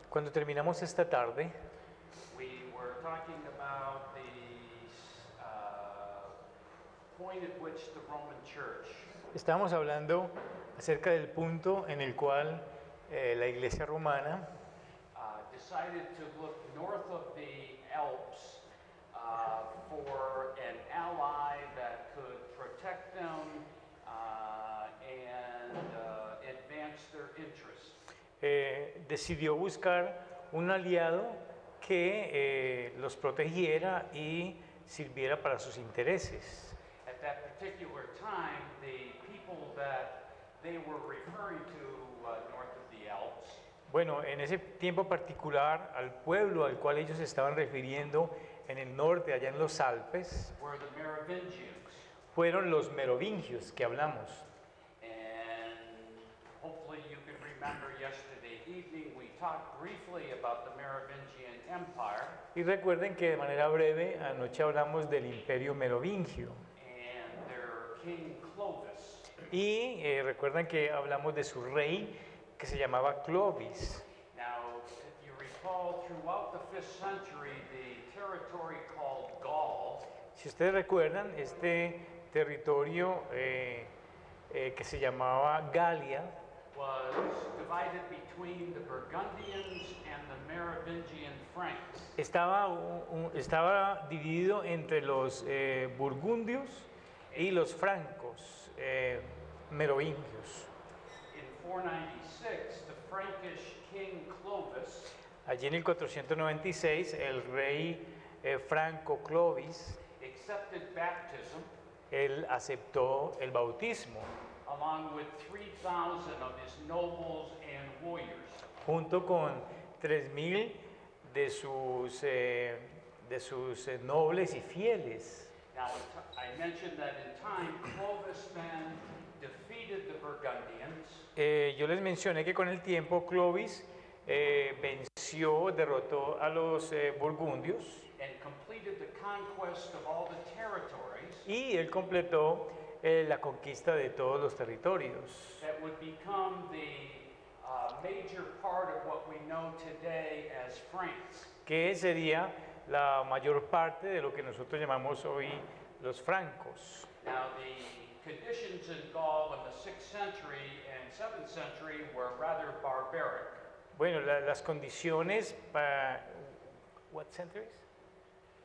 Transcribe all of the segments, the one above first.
Cuando terminamos esta tarde, we were talking about the point at which the Roman Church estábamos hablando acerca del punto en el cual la Iglesia romana decided to look north of the Alps for an ally that could protect them and advance their interests. decidió buscar un aliado que los protegiera y sirviera para sus intereses. At that particular time, the people that they were referring to north of the Alps Bueno, en ese tiempo particular, al pueblo al cual ellos se estaban refiriendo en el norte, allá en los Alpes, were the Merovingians. fueron los merovingios que hablamos. And hopefully you can remember yesterday evening we talked briefly about the Merovingian Empire Y recuerden que de manera breve anoche hablamos del imperio merovingio. and their king Clovis. Y recuerdan que hablamos de su rey que se llamaba Clovis. Now, if you recall, throughout the 5th century, the territory called Gaul Si ustedes recuerdan, este territorio que se llamaba Galia was divided between the Burgundians and the Merovingian Franks. estaba dividido entre los burgundios y los francos merovingios. In 496, the Frankish king Clovis Allí en el 496 el rey franco Clovis, accepted baptism él aceptó el bautismo along with 3,000 of his nobles and warriors. junto con 3.000 de sus nobles y fieles. Now, I mentioned that in time, Clovis then defeated the Burgundians Yo les mencioné que con el tiempo Clovis derrotó a los burgundios and completed the conquest of all the territories y él completó la conquista de todos los territorios, that would become the major part of what we know today as France. que sería la mayor parte de lo que nosotros llamamos hoy los francos. Now, the conditions in Gaul in the 6th century and 7th century were rather barbaric. Bueno, las condiciones para... What centuries?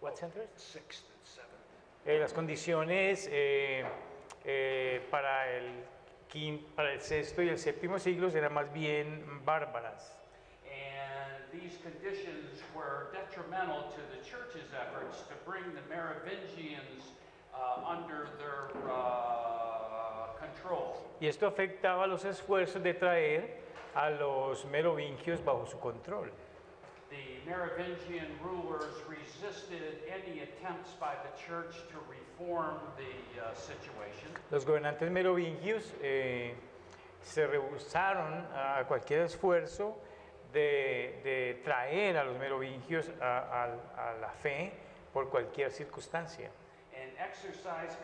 What centuries? 6th and 7th. Las condiciones para el sexto y el séptimo siglos eran más bien bárbaras. And these conditions were detrimental to the church's efforts to bring the Merovingians under their control. Y esto afectaba los esfuerzos de traer a los merovingios bajo su control. The Merovingian rulers resisted any attempts by the church to reform the situation. Los gobernantes merovingios se rehusaron a cualquier esfuerzo de traer a los merovingios a la fe por cualquier circunstancia. And exercised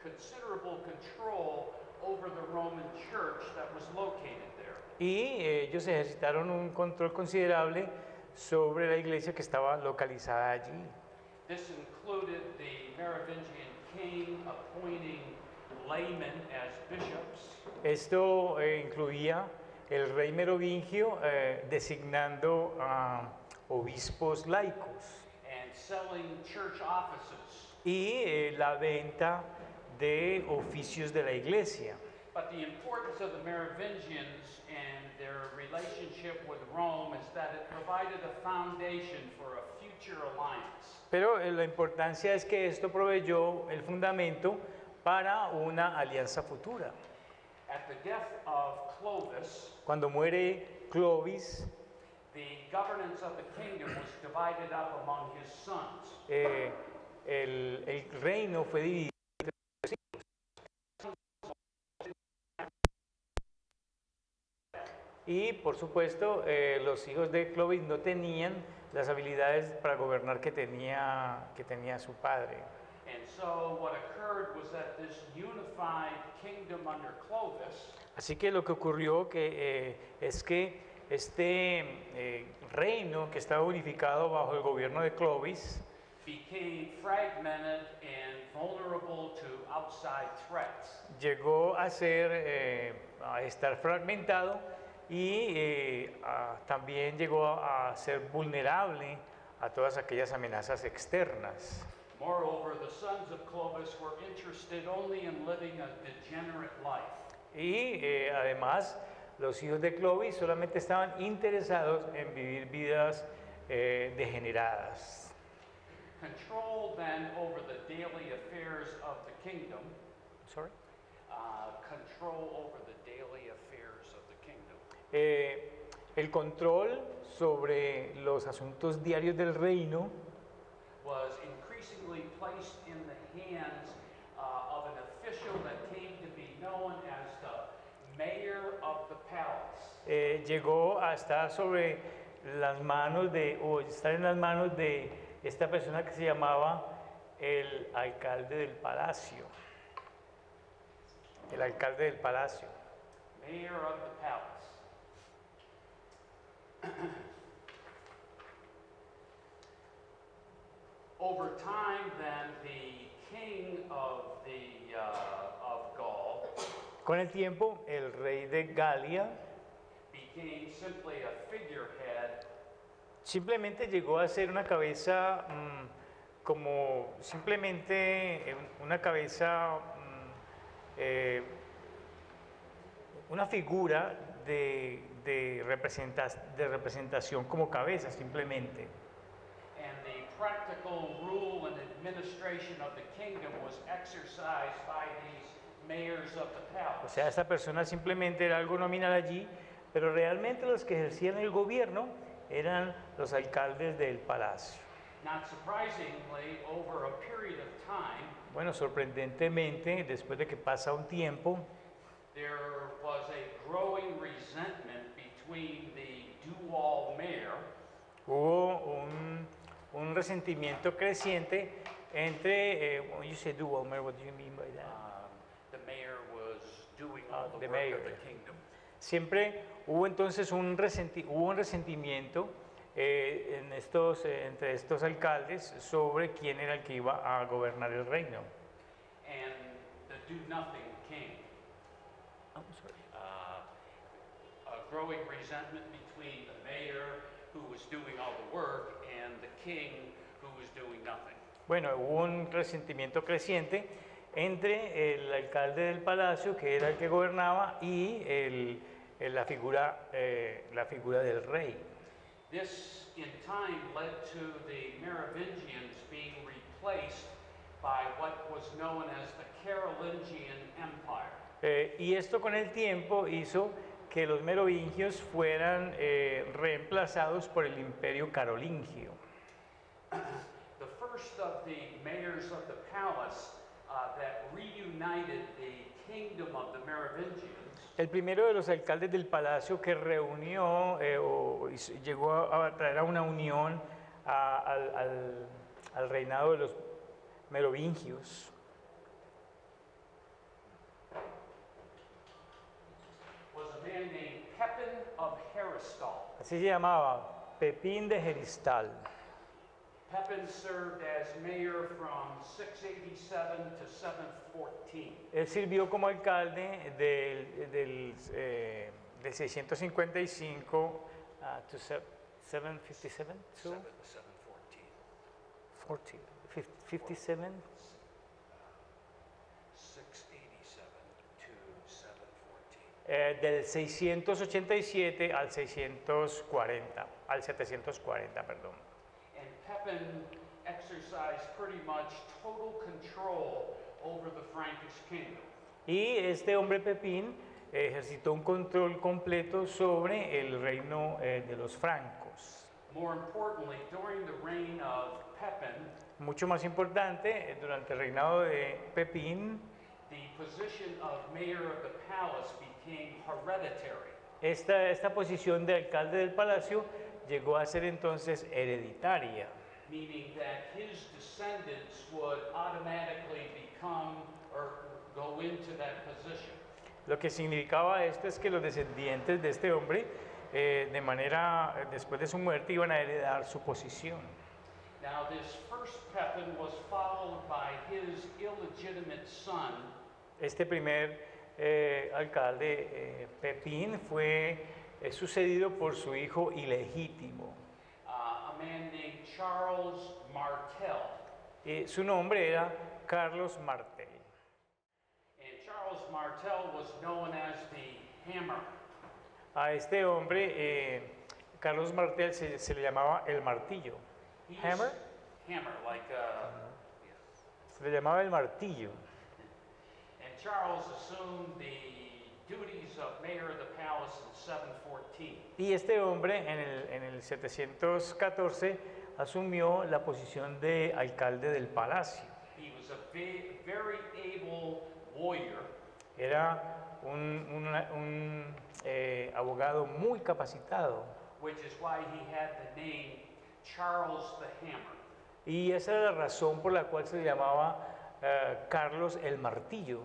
considerable control over the Roman church that was located there. Y ellos ejercitaron un control considerable sobre la iglesia que estaba localizada allí. This included the Merovingian king appointing laymen as bishops, Esto incluía el rey merovingio designando a obispos laicos and selling church offices. y la venta de oficios de la iglesia. But the importance of the Merovingians and their relationship with Rome is that it provided a foundation for a future alliance. Pero la importancia es que esto proveyó el fundamento para una alianza futura. At the death of Clovis, Cuando muere Clovis, the governance of the kingdom was divided up among his sons. el reino fue dividido. Y por supuesto, los hijos de Clovis no tenían las habilidades para gobernar que tenía su padre. And so what occurred was that this unified kingdom under Clovis Así que lo que ocurrió es que reino que estaba unificado bajo el gobierno de Clovis became fragmented and vulnerable to outside threats. llegó a estar fragmentado y también llegó a ser vulnerable a todas aquellas amenazas externas. Moreover, the sons of Clovis were interested only in living a degenerate life. Y además, los hijos de Clovis solamente estaban interesados en vivir vidas degeneradas. Control then over the daily affairs of the kingdom. Sorry. Control over the daily affairs of the kingdom. El control sobre los asuntos diarios del reino Was increasingly placed in the hands of an official that came to be known as the mayor of the palace. llegó a estar sobre las manos o estar en las manos de esta persona que se llamaba el alcalde del palacio. El alcalde del palacio. Mayor of the palace. Over time, then, the king of Gaul Con el tiempo, el rey de Galia became simply a figurehead simplemente llegó a ser una cabeza como simplemente una cabeza, una figura de representación como cabeza simplemente. and the practical rule and administration of the kingdom was exercised by these mayors of the O palace. sea, esta persona simplemente era algo nominal allí, pero realmente los que ejercían el gobierno eran los alcaldes del palacio. Not surprisingly, over a period of time, Bueno, sorprendentemente, después de que pasa un tiempo, there was a growing resentment between the dual mayor hubo un resentimiento creciente entre, when you say dual mayor, what do you mean by that? the mayor was doing all the the work mayor. of the kingdom. Siempre hubo entonces un resentimiento entre estos alcaldes sobre quién era el que iba a gobernar el reino. And the do-nothing king. A growing resentment between the mayor, who was doing all the work, and the king, who was doing nothing. Bueno, hubo un resentimiento creciente entre el alcalde del palacio, que era el que gobernaba, y la figura del rey. This, in time, led to the Merovingians being replaced by what was known as the Carolingian Empire. Y esto con el tiempo hizo que los merovingios fueran reemplazados por el imperio carolingio. The first of the mayors of the palace that reunited the kingdom of the Merovingians El primero de los alcaldes del palacio que reunió llegó a traer a una unión al reinado de los merovingios was a man named Pepin of Heristal. así se llamaba, Pepín de Heristal. Pepin served as mayor from 687 to 714. Él sirvió como alcalde del 655 to 757 to 714. 57. 687 to 714. Del 687 al 740, perdón. And Pepin exercised pretty much total control over the Frankish kingdom. Y este hombre Pepín ejercitó un control completo sobre el reino de los francos. More importantly, during the reign of Pepin, Mucho más importante, durante el reinado de Pepín, the position of mayor of the palace became hereditary. esta posición de alcalde del palacio llegó a ser entonces hereditaria. Meaning that his descendants would automatically become or go into that position. Lo que significaba esto es que los descendientes de este hombre después de su muerte, iban a heredar su posición. Now, this first Pepin was followed by his illegitimate son, Este primer alcalde, Pepín, fue sucedido por su hijo ilegítimo. a man named Charles Martel. Su nombre era Carlos Martel. And Charles Martel was known as the Hammer. A este hombre, Carlos Martel, se le llamaba el martillo. He was- Hammer. Hammer, like, Se le llamaba el martillo. and Charles assumed the duties of mayor of the palace in 714. Y este hombre en el 714 asumió la posición de alcalde del palacio. He was a very able lawyer, Era un abogado muy capacitado. which is why he had the name Charles the Hammer. Y esa era la razón por la cual se le llamaba Carlos el Martillo.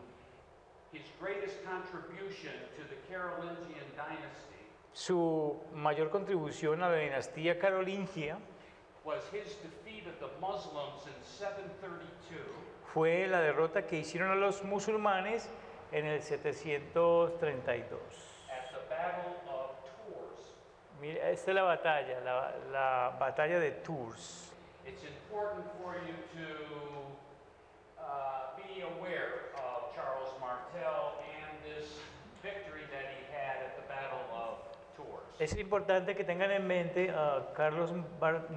His greatest contribution to the Carolingian dynasty Su mayor contribución a la dinastía carolingia was his defeat of the Muslims in 732 fue la derrota que hicieron a los musulmanes en el 732. at the Battle of Tours. Mira, esta es la batalla, la batalla de Tours. It's important for you to be aware of Charles Martel and this victory that he had at the Battle of Tours. Es importante que tengan en mente a Carlos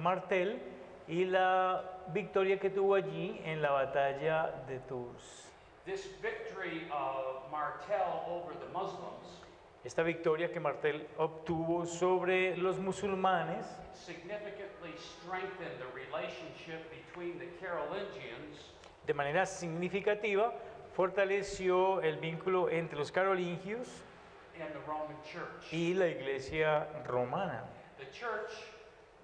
Martel y la victoria que tuvo allí en la batalla de Tours. This victory of Martel over the Muslims Esta victoria que Martel obtuvo sobre los musulmanes significantly strengthened the relationship between the Carolingians de manera significativa fortaleció el vínculo entre los carolingios and the Roman Church. y la iglesia romana. The church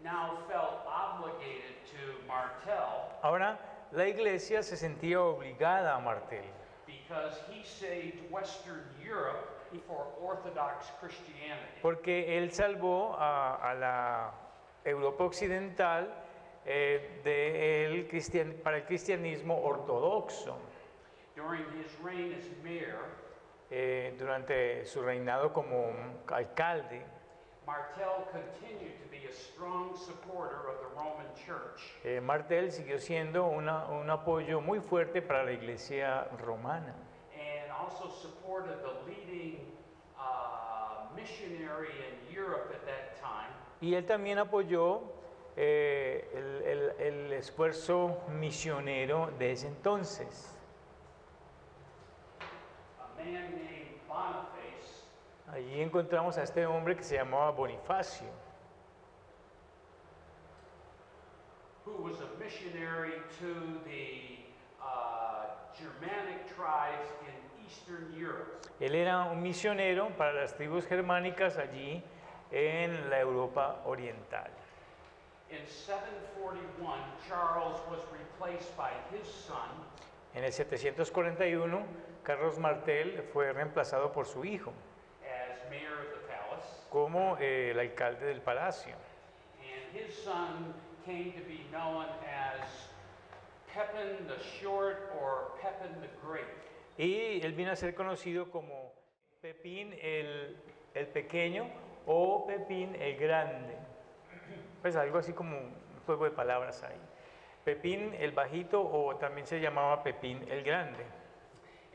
now felt obligated to Martel Ahora, la iglesia se sentía obligada a Martel because he saved Western Europe for Orthodox Christianity. porque él salvó a la Europa occidental para el cristianismo ortodoxo. During his reign as mayor, Durante su reinado como alcalde, Martel continued to be a strong supporter of the Roman Church. Martel siguió siendo un apoyo muy fuerte para la iglesia romana. And also supported the leading missionary in Europe at that time, Y él también apoyó el esfuerzo misionero de ese entonces. a man named Boniface, Allí encontramos a este hombre que se llamaba Bonifacio, who was a missionary to the Germanic tribes in Eastern Europe. Él era un misionero para las tribus germánicas allí en la Europa oriental. In 741, Charles was replaced by his son, En el 741, Carlos Martel fue reemplazado por su hijo as mayor of the palace, como el alcalde del palacio. and his son came to be known as Pepin the Short or Pepin the Great. Y él vino a ser conocido como Pepín el Pequeño o Pepín el Grande. Pues algo así como un juego de palabras ahí. Pepín el Bajito o también se llamaba Pepín el Grande.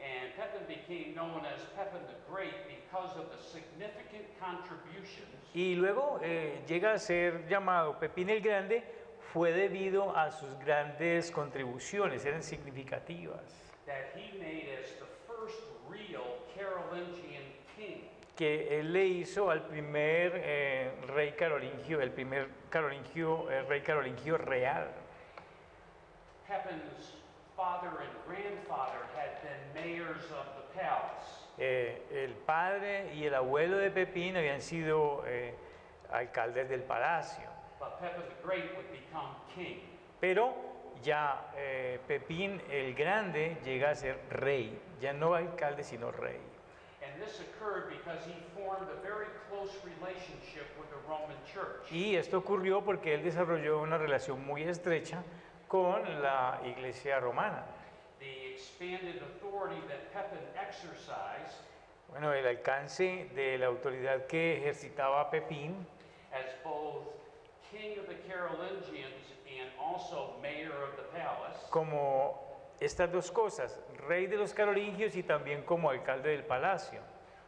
And Pepin became known as Pepin the Great because of the significant contributions Y luego llega a ser llamado Pepín el Grande fue debido a sus grandes contribuciones, eran significativas, that he made as the first real Carolingian king. que él le hizo al primer rey carolingio, el primer rey carolingio real. Pepin's father and grandfather had been mayors of the palace. El padre y el abuelo de Pepín habían sido alcaldes del palacio, But Pepin the Great would become king. pero ya Pepín el Grande llega a ser rey, ya no alcalde sino rey. And this occurred because he formed a very close relationship with the Roman Church. Y esto ocurrió porque él desarrolló una relación muy estrecha con la iglesia romana. The expanded authority that Pepin exercised Bueno, el alcance de la autoridad que ejercitaba Pepín as both king of the Carolingians and also mayor of the palace como estas dos cosas, rey de los carolingios y también como alcalde del palacio,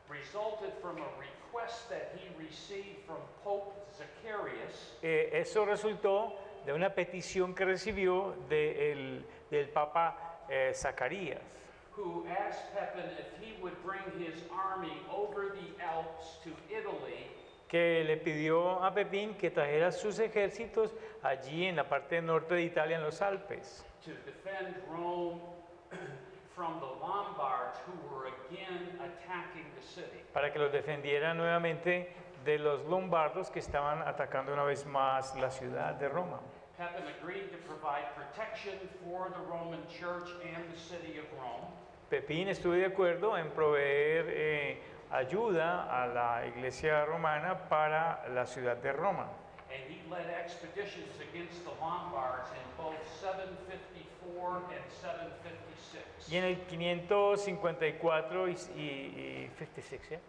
resulted from a request that he received from Pope Zacharias eso resultó de una petición que recibió del Papa Zacarías, who asked Pepin if he would bring his army over the Alps to Italy que le pidió a Pepín que trajera sus ejércitos allí en la parte norte de Italia, en los Alpes, to defend Rome from the Lombards who were again attacking the city. para que los defendiera nuevamente de los lombardos que estaban atacando una vez más la ciudad de Roma. Pepin agreed to provide protection for the Roman Church and the city of Rome. Pepín estuvo de acuerdo en proveer ayuda a la iglesia romana para la ciudad de Roma. And he led expeditions against the Lombards in both 754 and 756. Y en el 554 y 56, ¿eh?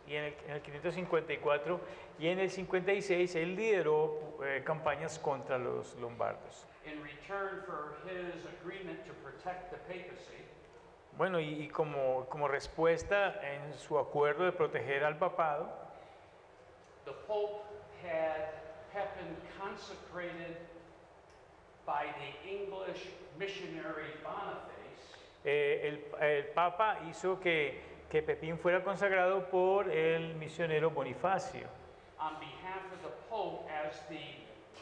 Y en el 554 y en el 56 él lideró campañas contra los lombardos. In return for his agreement to protect the papacy, Bueno, y como respuesta en su acuerdo de proteger al papado, the Pope had Pepin consecrated by the English missionary Boniface el Papa hizo que Pepín fuera consagrado por el misionero Bonifacio, on behalf of the Pope as the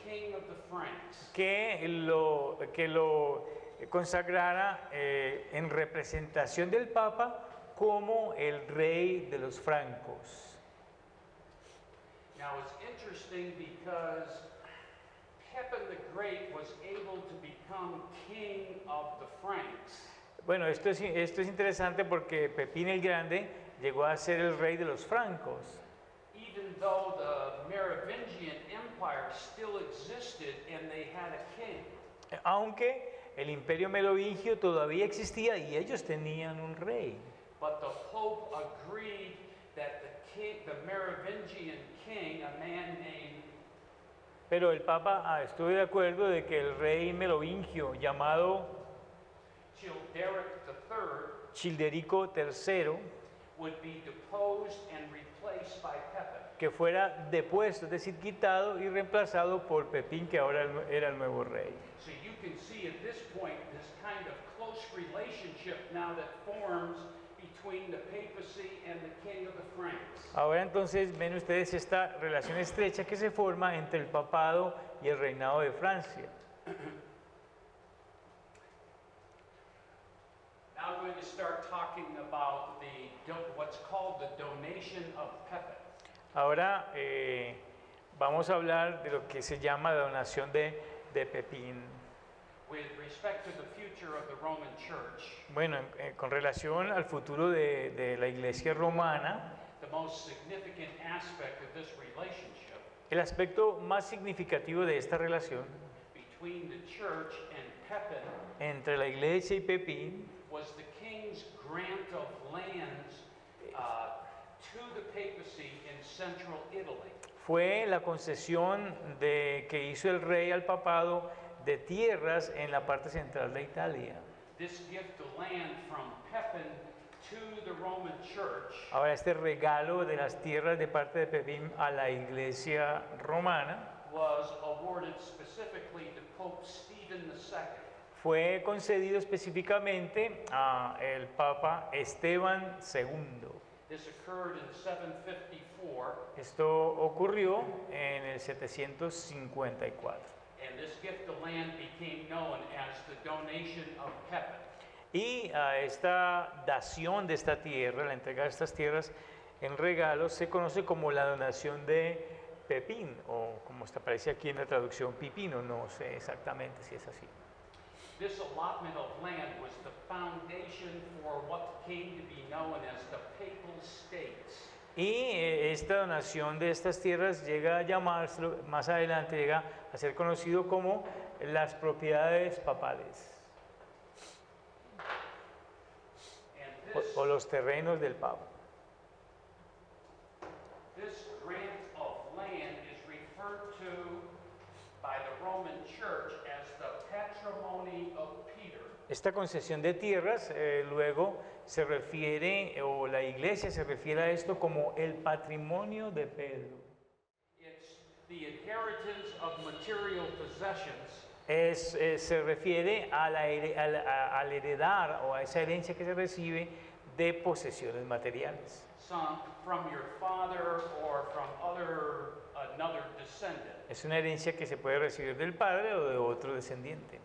King of the Franks. que lo consagrara en representación del Papa como el rey de los francos. Now it's interesting because Pepin the Great was able to become king of the Franks, Bueno, esto es interesante porque Pepín el Grande llegó a ser el rey de los francos, even though the Merovingian Empire still existed and they had a king. aunque el imperio merovingio todavía existía y ellos tenían un rey. But the Pope agreed that the Merovingian king, a man named Pero el Papa estuvo de acuerdo de que el rey merovingio llamado Childeric III, Childerico III, would be deposed and replaced by Pepin. que fuera depuesto, es decir, quitado y reemplazado por Pepín, que ahora era el nuevo rey. So you can see at this point this kind of close relationship now that forms between the papacy and the king of the Franks. Ahora entonces ven ustedes esta relación estrecha que se forma entre el papado y el reinado de Francia. Now I'm going to start talking about what's called the donation of Pepin. Ahora vamos a hablar de lo que se llama la donación de Pepín. With respect to the future of the Roman Church, Bueno, con relación al futuro de la iglesia romana, the most significant aspect of this relationship el aspecto más significativo de esta relación between the church and Pepin entre la iglesia y Pepín was the king's grant of lands to the papacy in central Italy. fue la concesión que hizo el rey al papado de tierras en la parte central de Italia. This gift of land from Pepin to the Roman Church Ahora, este regalo de las tierras de parte de Pepín a la iglesia romana was awarded specifically to Pope Stephen II. fue concedido específicamente al Papa Esteban II. This occurred in 754, Esto ocurrió en el 754. and this gift of land became known as the donation of Pepin. Y esta dación de esta tierra, la entrega de estas tierras en regalo, se conoce como la donación de Pepín, o como aparece aquí en la traducción Pipino, no sé exactamente si es así. This allotment of land was the foundation for what came to be known as the Papal States. Y esta donación de estas tierras llega a llamarse, más adelante llega a ser conocido como las propiedades papales And this, o los terrenos del Papa. this grant of land is referred to by the Roman Church as the patrimony of Peter. Esta concesión de tierras luego se refiere, o la iglesia se refiere a esto como el patrimonio de Pedro. It's the inheritance of material possessions Se refiere a al heredar o a esa herencia que se recibe de posesiones materiales. some from your father or from another descendant. Es una herencia que se puede recibir del padre o de otro descendiente.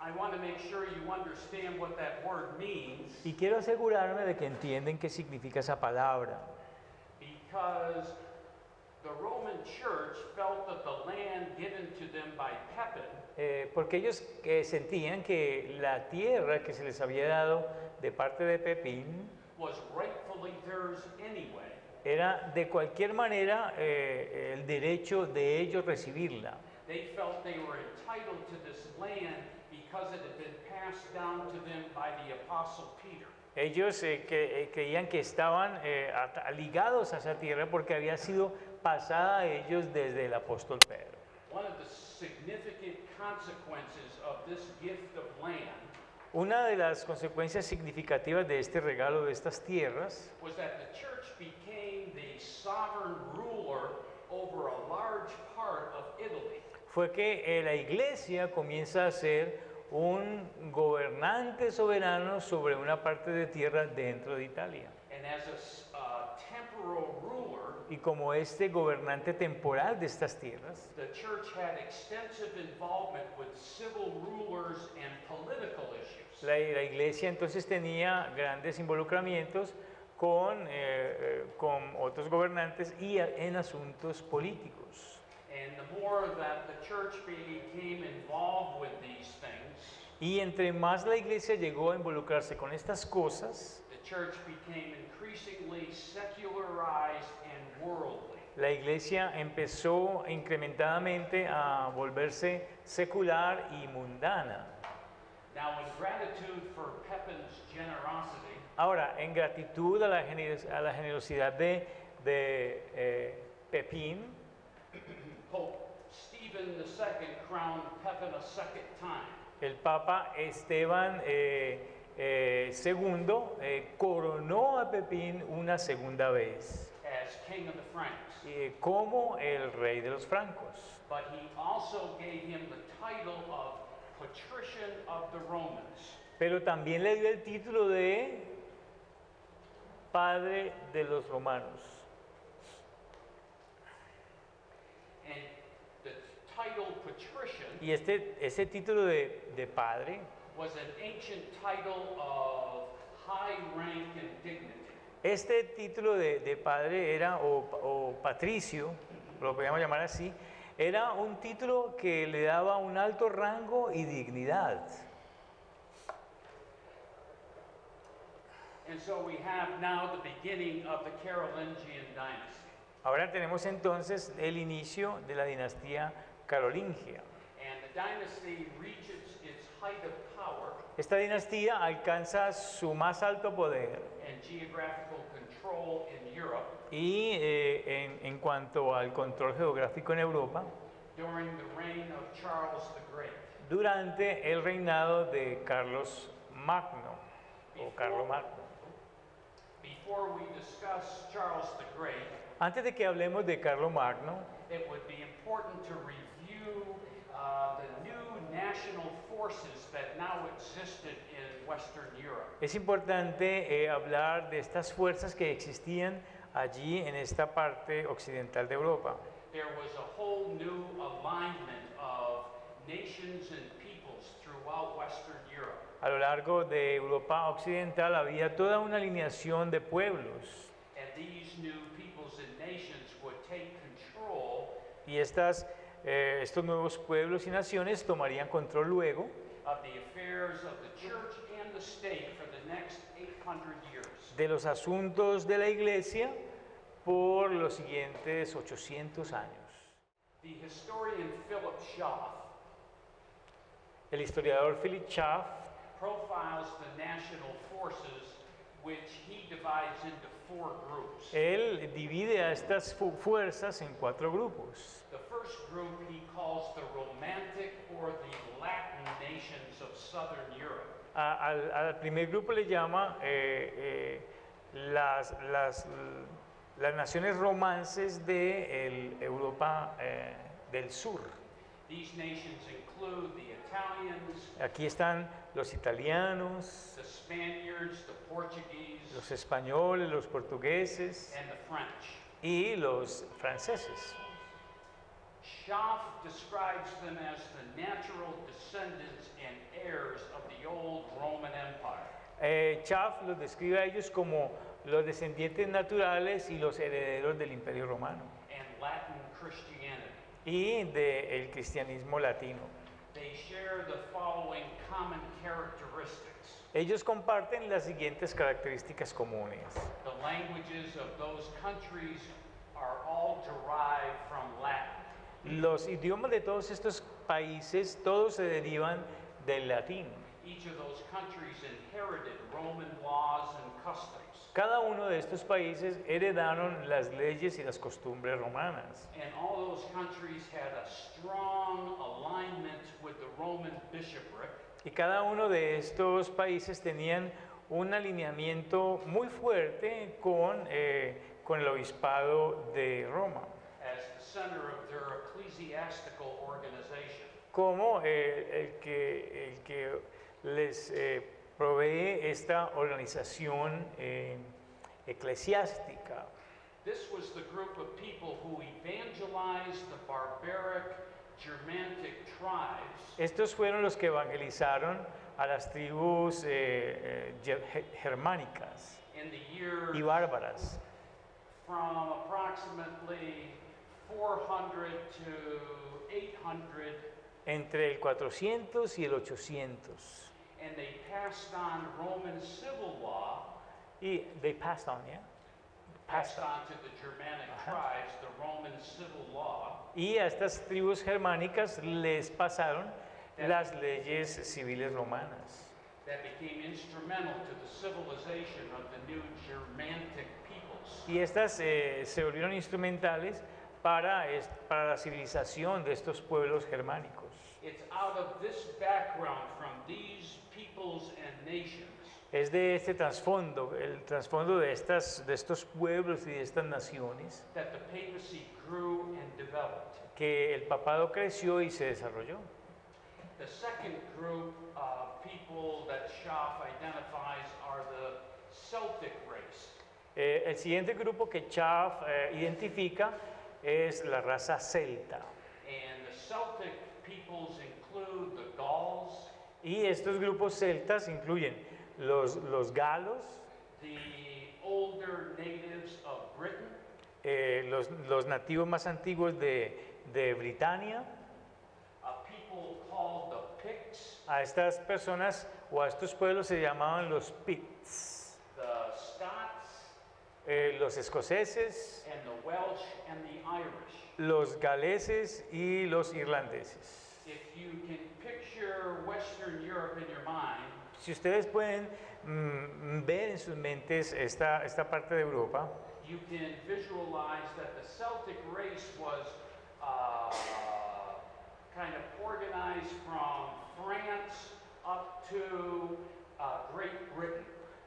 I want to make sure you understand what that word means Y quiero asegurarme de que entienden qué significa esa palabra. because the Roman Church felt that the land given to them by Pepin Porque ellos sentían que la tierra que se les había dado de parte de Pepín was rightfully theirs anyway. era de cualquier manera el derecho de ellos recibirla. They felt they were entitled to this land because it had been passed down to them by the Apostle Peter. Ellos creían que estaban ligados a esa tierra porque había sido pasada a ellos desde el apóstol Pedro. One of the significant consequences of this gift of land Una de las consecuencias significativas de este regalo de estas tierras was that the church became the sovereign ruler over a large part of Italy. fue que la iglesia comienza a ser un gobernante soberano sobre una parte de tierra dentro de Italia. And as a temporal ruler, Y como este gobernante temporal de estas tierras, the church had extensive involvement with civil rulers and political issues. la iglesia entonces tenía grandes involucramientos con otros gobernantes y en asuntos políticos. And the more that the church became involved with these things, Y entre más la iglesia llegó a involucrarse con estas cosas, the church became increasingly secularized and worldly. la iglesia empezó incrementadamente a volverse secular y mundana. Now, in gratitude for Pepin's generosity, Ahora, en gratitud a la generosidad de Pepín, Pope Stephen II crowned Pepin a second time. el Papa Esteban II coronó a Pepín una segunda vez As king of the Franks, como el rey de los francos. but he also gave him the title of Patrician of the Romans. Pero también le dio el título de padre de los romanos. And the title Patrician Y ese título de padre was an ancient title of high rank and dignity. Este título de padre era, o patricio, lo podríamos llamar así, era un título que le daba un alto rango y dignidad. And so we have now the beginning of the Carolingian dynasty. Ahora tenemos entonces el inicio de la dinastía carolingia. And the dynasty reaches its height of power Esta dinastía alcanza su más alto poder and geographical control in Europe y en cuanto al control geográfico en Europa, during the reign of Charles the Great. durante el reinado de Carlos Magno, o Carlomagno. Before we discuss Charles the Great, Antes de que hablemos de Carlomagno, it would be important to review the new national forces that now existed in Western Europe. es importante hablar de estas fuerzas que existían allí en esta parte occidental de Europa. There was a whole new alignment of nations and peoples throughout Western Europe. A lo largo de Europa occidental había toda una alineación de pueblos And these new peoples and nations would take control y estas estos nuevos pueblos y naciones tomarían control luego of the affairs of the church and the state for the next 800 years. de los asuntos de la iglesia por los siguientes 800 años. The historian Philip Schaff El historiador Philip Schaff profiles the national forces, which he divides into 4 groups. él divide a estas fuerzas en 4 grupos. The first group he calls the Romantic or the Latin nations of Southern Europe. Al primer grupo le llama las naciones romances de Europa del sur. These nations include the Italians, Aquí están los italianos, the Spaniards, the Portuguese, los españoles, los portugueses and the French. y los franceses. Schaff describes them as the natural descendants and heirs of the old Roman Empire. Schaff los describe a ellos como los descendientes naturales y los herederos del Imperio Romano And Latin Christianity. y del cristianismo latino. They share the following common characteristics. Ellos comparten las siguientes características comunes. The languages of those countries are all derived from Latin. Los idiomas de todos estos países, todos se derivan del latín. Each of those countries inherited Roman laws and customs. Cada uno de estos países heredaron las leyes y las costumbres romanas. And all those countries had a strong alignment with the Roman bishopric. Y cada uno de estos países tenían un alineamiento muy fuerte con el obispado de Roma, As the center of their ecclesiastical organization. como el que les provee esta organización eclesiástica. This was the group of people who evangelized the barbaric Germanic tribes Estos fueron los que evangelizaron a las tribus germánicas in the year y bárbaras, from approximately 400 to 800, entre el 400 y el 800. and they passed on Roman civil law, Y they passed on, yeah? passed on to the Germanic tribes, the Roman civil law, Y a estas tribus germánicas les pasaron las leyes civiles romanas, that became instrumental to the civilization of the new Germanic peoples. y estas se volvieron instrumentales para la civilización de estos pueblos germánicos. It's out of this background from these peoples and nations Es de este trasfondo, el trasfondo de estos pueblos y de estas naciones, that the papacy grew and developed. que el papado creció y se desarrolló. The second group of people that Schaff identifies are the Celtic race. El siguiente grupo que Schaff identifica es la raza celta. And the Celtic peoples include the Gauls, Y estos grupos celtas incluyen los galos, the older natives of Britain, los nativos más antiguos de Britania. people called the Picts, A estas personas o a estos pueblos se llamaban los Picts, the Scots, los escoceses, and the Welsh and the Irish. los galeses y los irlandeses. If you can picture Western Europe in your mind, Si ustedes pueden ver en sus mentes esta parte de Europa, you can visualize that the Celtic race was kind of organized from France up to Great Britain.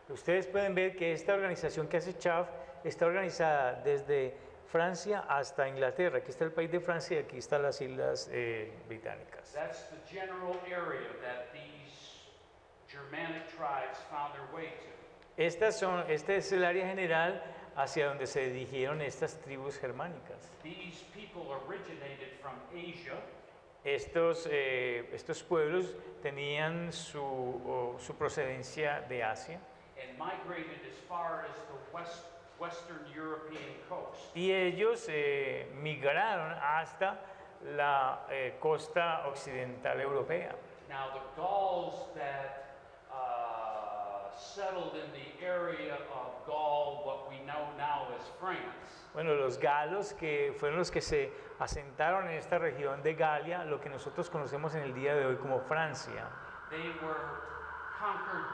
ustedes pueden ver que esta organización que hace Schaff está organizada desde Francia hasta Inglaterra. Aquí está el país de Francia y aquí están las islas británicas. That's the general area that these Germanic tribes found their way to. Este es el área general hacia donde se dirigieron estas tribus germánicas. These people originated from Asia, Estos pueblos tenían su procedencia de Asia and migrated as far as the Western European coast. y ellos migraron hasta la costa occidental europea. Now, the Gauls that settled in the area of Gaul, what we know now as France, Bueno, los galos, que fueron los que se asentaron en esta región de Galia, lo que nosotros conocemos en el día de hoy como Francia. they were conquered.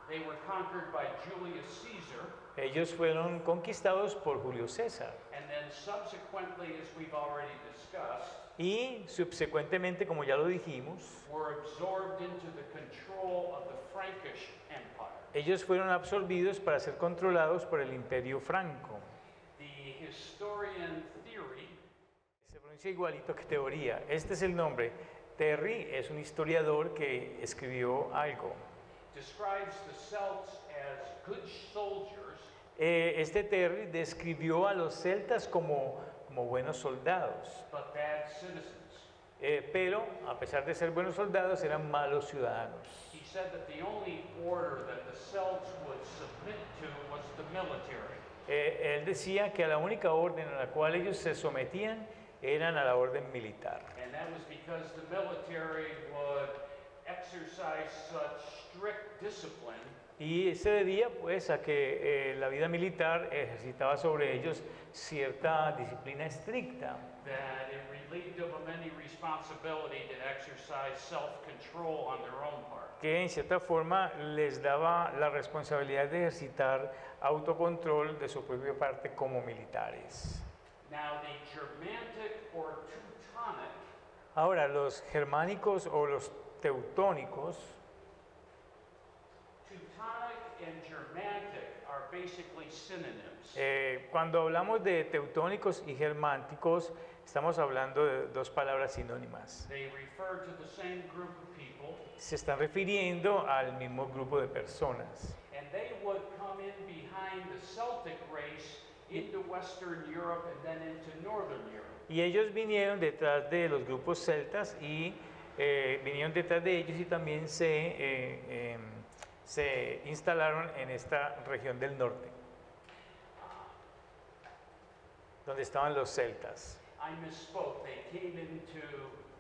They were conquered by Julius Caesar, Ellos fueron conquistados por Julio César and then subsequently, as we've already discussed, y subsecuentemente, como ya lo dijimos, were absorbed into the control of the Frankish Empire. ellos fueron absorbidos para ser controlados por el Imperio Franco. The historian theory Se pronuncia igualito que teoría. Este es el nombre. Terry es un historiador que escribió algo. describes the Celts as good soldiers Este Terry describió a los celtas como buenos soldados, but bad citizens. pero a pesar de ser buenos soldados eran malos ciudadanos. He said that the only order that the Celts would submit to was the military. Él decía que la única orden a la cual ellos se sometían eran a la orden militar. And that was because the military would exercise such strict discipline Y se debía pues a que la vida militar ejercitaba sobre ellos cierta disciplina estricta, that it relieved them of any responsibility to exercise self-control on their own part. que en cierta forma les daba la responsabilidad de ejercitar autocontrol de su propia parte como militares. Now, the Germanic or Teutonic Ahora, los germánicos o los teutónicos, Teutonic and Germanic are basically synonyms. cuando hablamos de teutónicos y germánicos, estamos hablando de dos palabras sinónimas. They refer to the same group of people, Se están refiriendo al mismo grupo de personas. and they would come in behind the Celtic race into Western Europe and then into Northern Europe. Y ellos vinieron detrás de los grupos celtas y vinieron detrás de ellos y también se instalaron en esta región del norte, donde estaban los celtas. I misspoke. They came into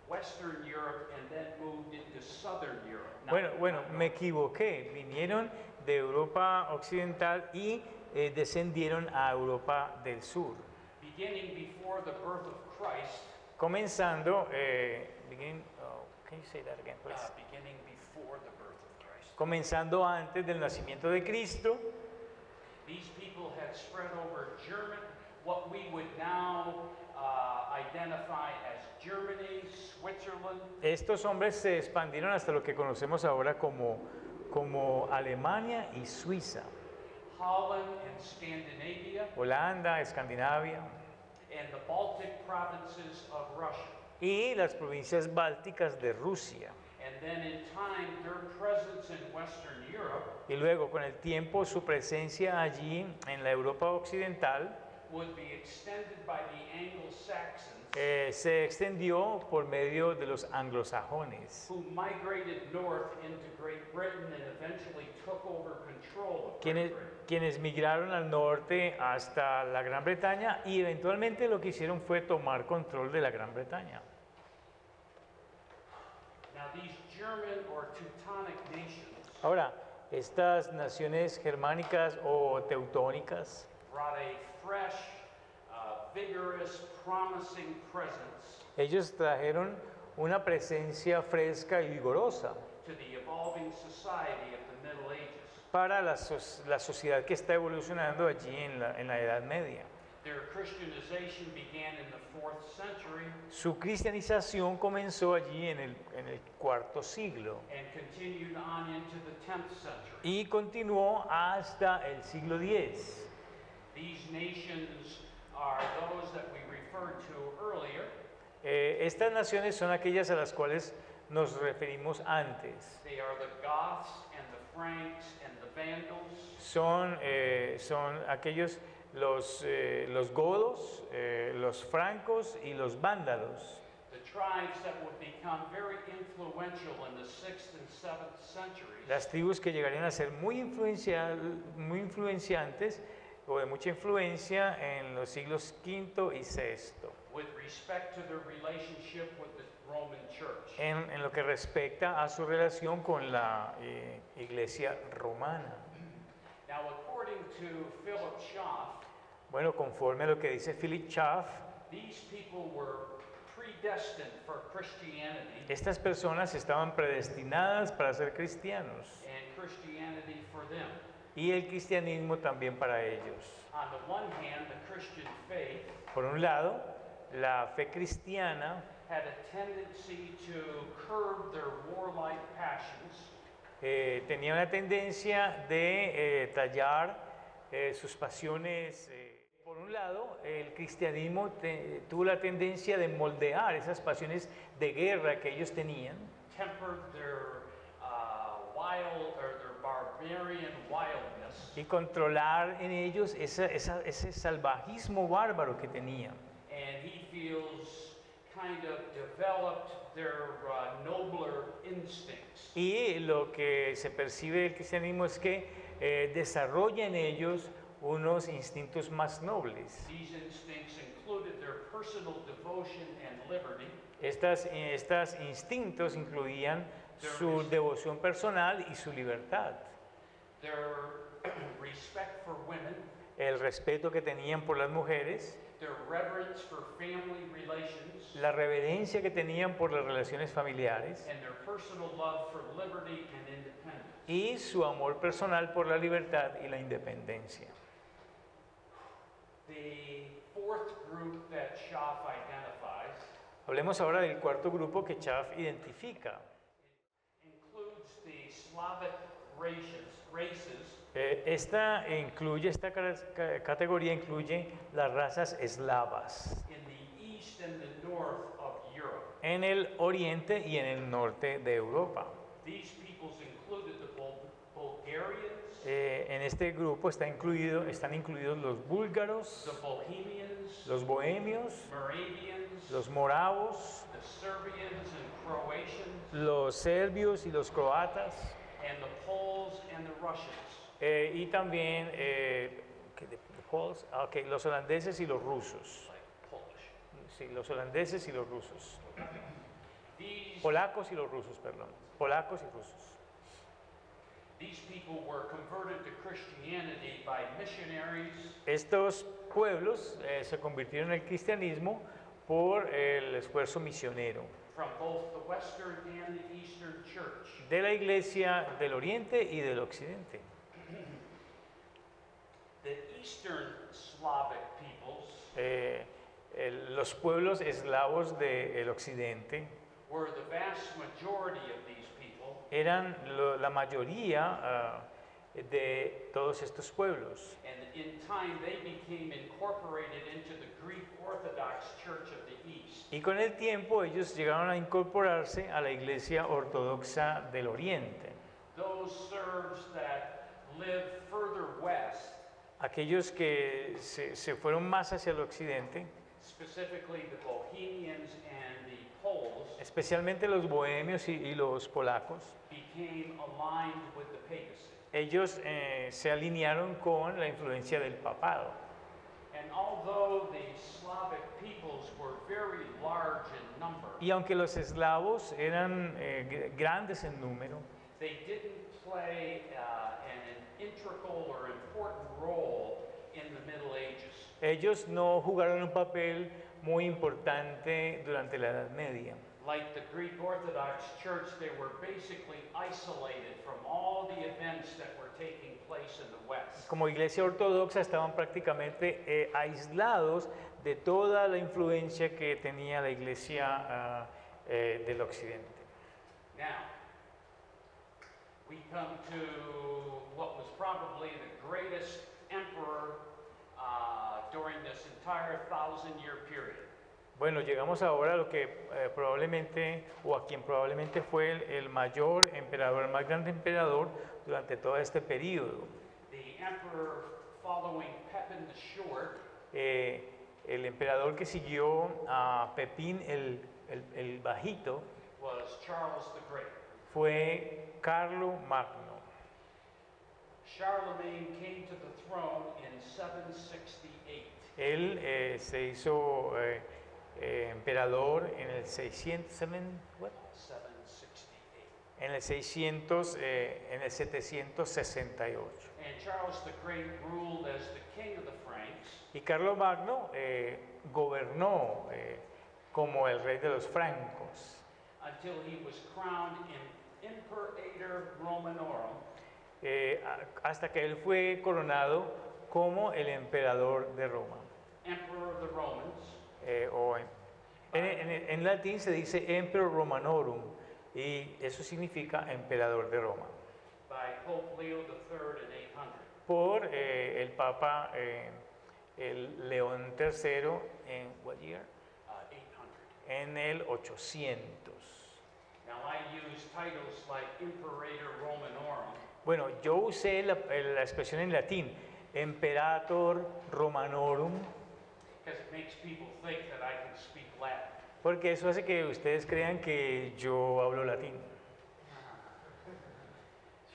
Western Europe and then moved into Southern Europe. Bueno, me equivoqué. Vinieron de Europa occidental y descendieron a Europa del sur. Beginning before the birth of Christ, Comenzando, can you say that again, please? beginning before the birth of Christ. Comenzando antes del nacimiento de Cristo, These people had spread over German, what we would now identify as Germany, Switzerland, estos hombres se expandieron hasta lo que conocemos ahora como Alemania y Suiza, Holland and Scandinavia, Holanda, Escandinavia and the Baltic provinces of Russia. y las provincias bálticas de Rusia. And then in time, their presence in Western Europe Y luego, con el tiempo, su presencia allí en la Europa occidental would be extended by the Anglo-Saxons, se extendió por medio de los anglosajones, who migrated north into Great Britain and eventually took over control of Great quienes, Britain. quienes migraron al norte hasta la Gran Bretaña y eventualmente lo que hicieron fue tomar control de la Gran Bretaña. Now, these German or Teutonic nations Ahora, estas naciones germánicas o teutónicas brought a fresh, vigorous, promising presence ellos trajeron una presencia fresca y vigorosa to the evolving society of the Middle Ages. para la sociedad que está evolucionando allí en la Edad Media. Their Christianization began in the 4th century Su cristianización comenzó allí en el cuarto siglo and continued on into the 10th century. y continuó hasta el siglo X. These nations are those that we referred to earlier, Estas naciones son aquellas a las cuales nos referimos antes. they are the Goths and the Franks and the Vandals, Son aquellos los godos, los francos y los vándalos. the tribes that would become very influential in the 6th and 7th centuries Las tribus que llegarían a ser muy influenciantes o de mucha influencia en los siglos V y VI, with respect to their relationship with the Roman Church. en lo que respecta a su relación con la iglesia romana. Now, according to Philip Schaff, Bueno, conforme a lo que dice Philip Schaff, these people were predestined for Christianity estas personas estaban predestinadas para ser cristianos and Christianity for them. y el cristianismo también para ellos. On the one hand, the Christian faith Por un lado, la fe cristiana had a tendency to curb their warlike passions, tenía una tendencia de tallar sus pasiones. Por un lado, el cristianismo tuvo la tendencia de moldear esas pasiones de guerra que ellos tenían tempered their wild or their barbarian wildness, y controlar en ellos ese salvajismo bárbaro que tenían. and he feels kind of developed their nobler instincts. Y lo que se percibe del cristianismo es que desarrolla en ellos unos instintos más nobles. These instincts included their personal devotion and liberty, Estos instintos incluían su devoción personal y su libertad, their respect for women, el respeto que tenían por las mujeres, their reverence for family relations, la reverencia que tenían por las relaciones familiares and their personal love for liberty and independence. y su amor personal por la libertad y la independencia. The fourth group that Schaff identifies Hablemos ahora del cuarto grupo que Schaff identifica. includes the Slavic races Esta categoría incluye las razas eslavas in the east and the north of Europe. en el oriente y en el norte de Europa. These peoples included the Bulgarians, En este grupo están incluidos los búlgaros, the Bohemians, los bohemios, Moravians, los moravos, the Serbians and Croatians, los serbios y los croatas, and the Poles and the Russians. y también los holandeses y los rusos. Like Polish. Sí, los holandeses y los rusos. These Polacos y los rusos, perdón. Polacos y rusos. people were converted to Christianity by missionaries Estos pueblos se convirtieron en el cristianismo por el esfuerzo misionero from both the Western and the Eastern Church. de la iglesia del oriente y del occidente. The Eastern Slavic peoples Los pueblos eslavos del occidente were the vast majority of these people, eran la mayoría de todos estos pueblos. and in time they became incorporated into the Greek Orthodox Church of the East. Y con el tiempo ellos llegaron a incorporarse a la iglesia ortodoxa del oriente. Those Serbs that lived further west, Aquellos que se fueron más hacia el occidente, specifically the Bohemians and the Poles, especialmente los bohemios y los polacos, became aligned with the papacy. ellos se alinearon con la influencia del papado. And although the Slavic peoples were very large in number, Y aunque los eslavos eran grandes en número, they didn't play an integral or important role in the Middle Ages. ellos no jugaron un papel muy importante durante la Edad Media. Like the Greek Orthodox Church, they were basically isolated from all the events that were taking place in the West. Como iglesia ortodoxa estaban prácticamente aislados de toda la influencia que tenía la iglesia del occidente. Now, we come to what was probably the greatest emperor during this entire 1,000-year period. Bueno, llegamos ahora a lo que probablemente, o a quien probablemente fue el mayor emperador, el más grande emperador durante todo este periodo. The emperor following Pepin the Short El emperador que siguió a Pepín el Bajito was Charles the Great. fue Carlo Magno. Charlemagne came to the throne in 768. Él se hizo emperador en el 768. en el 768. And Charles the Great ruled as the king of the Franks Y Carlomagno gobernó como el rey de los francos until he was crowned Imperator Romanorum hasta que él fue coronado como el emperador de Roma. Emperor of the Romans, O en latín se dice Emperor Romanorum y eso significa emperador de Roma. by Pope Leo III in 800. Por el Papa el León III en what year? 800. En el 800. Now I use titles like Imperator Romanorum Bueno, yo usé la expresión en latín, Imperator Romanorum, because it makes people think that I can speak Latin. porque eso hace que ustedes crean que yo hablo latín.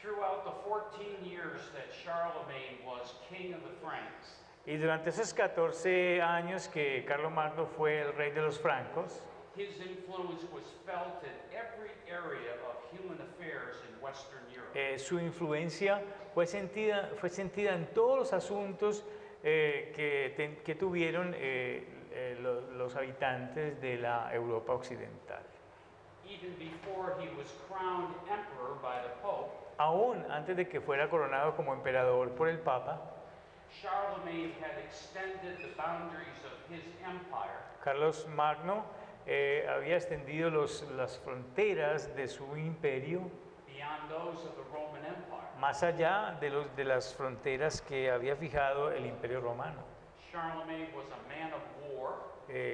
Throughout the 14 years that Charlemagne was king of the Franks, Y durante esos 14 años que Carlomagno fue el rey de los francos, his influence was felt in every area of human affairs in Western Europe. su influencia fue sentida en todos los asuntos que tuvieron los habitantes de la Europa occidental. Even before he was crowned emperor by the Pope, Aún antes de que fuera coronado como emperador por el Papa, Charlemagne had extended the boundaries of his empire Carlos Magno había extendido las fronteras de su imperio beyond those of the Roman Empire. más allá de las fronteras que había fijado el imperio romano. Charlemagne was a man of war.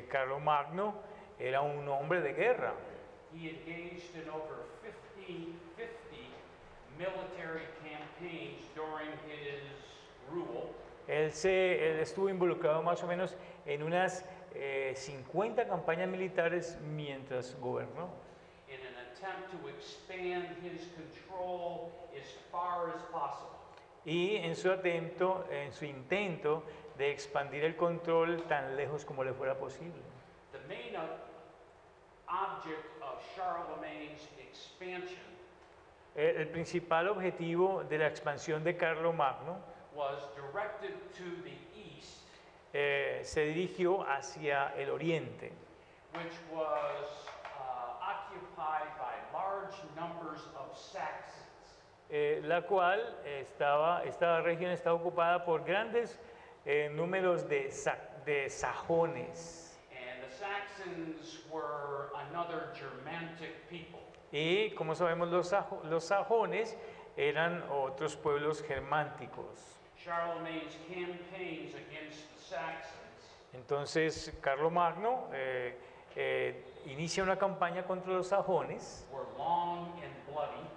Carlos Magno era un hombre de guerra. He engaged in over 50 military campaigns during his rule. Él estuvo involucrado más o menos en unas 50 campañas militares mientras gobernó, In an attempt to expand his control as far as possible. y en su intento de expandir el control tan lejos como le fuera posible. The main object of Charlemagne's expansion El principal objetivo de la expansión de Carlomagno was directed to the east, se dirigió hacia el oriente, which was occupied by large numbers of Saxons. la cual esta región está ocupada por grandes números de sajones. And the Saxons were another Germanic people. Y como sabemos, los sajones eran otros pueblos germánicos. Charlemagne's campaigns against the Saxons Entonces, Carlomagno inicia una campaña contra los sajones. were long and bloody,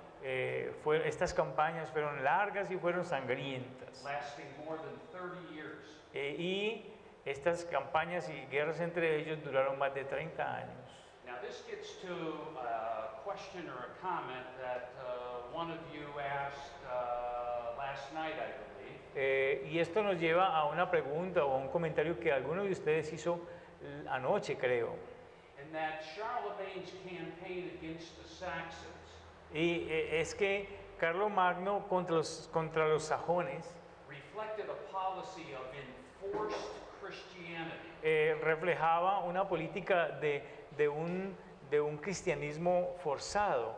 Estas campañas fueron largas y fueron sangrientas. lasting more than 30 years. Y estas campañas y guerras entre ellos duraron más de 30 años. Now, this gets to a question or a comment that one of you asked last night, I believe. Y esto nos lleva a una pregunta o a un comentario que alguno de ustedes hizo anoche, creo. And that Charlemagne's campaign against the Saxons Y es que Carlomagno contra los sajones reflected a policy of enforced Christianity. reflejaba una política de un cristianismo forzado.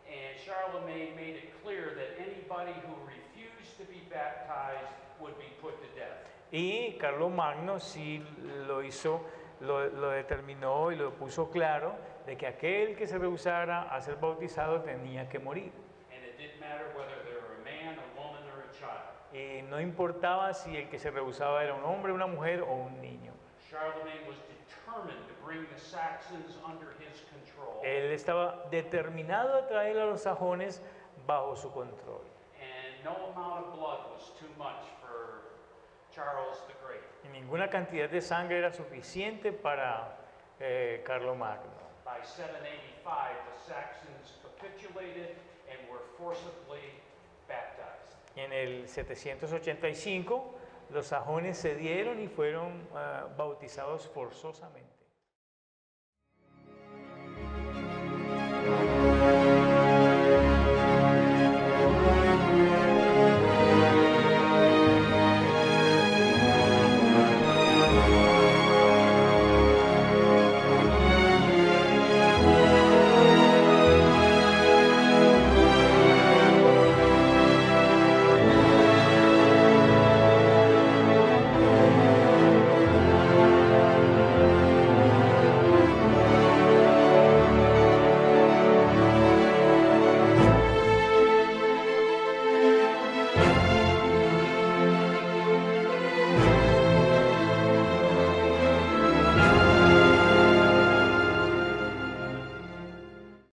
And Charlemagne made it clear that anybody who refused to be baptized would be put to death. Y Carlomagno sí lo hizo, lo determinó y lo puso claro de que aquel que se rehusara a ser bautizado tenía que morir. And it didn't matter whether they were a man, a woman, or a child. Y no importaba si el que se rehusaba era un hombre, una mujer o un niño. Charlemagne was determined to bring the Saxons under his control. Él estaba determinado a traer a los sajones bajo su control. And no amount of blood was too much for Charles the Great. Y ninguna cantidad de sangre era suficiente para Carlomagno. By 785, the Saxons capitulated and were forcibly baptized. Y en el 785 los sajones cedieron y fueron bautizados forzosamente.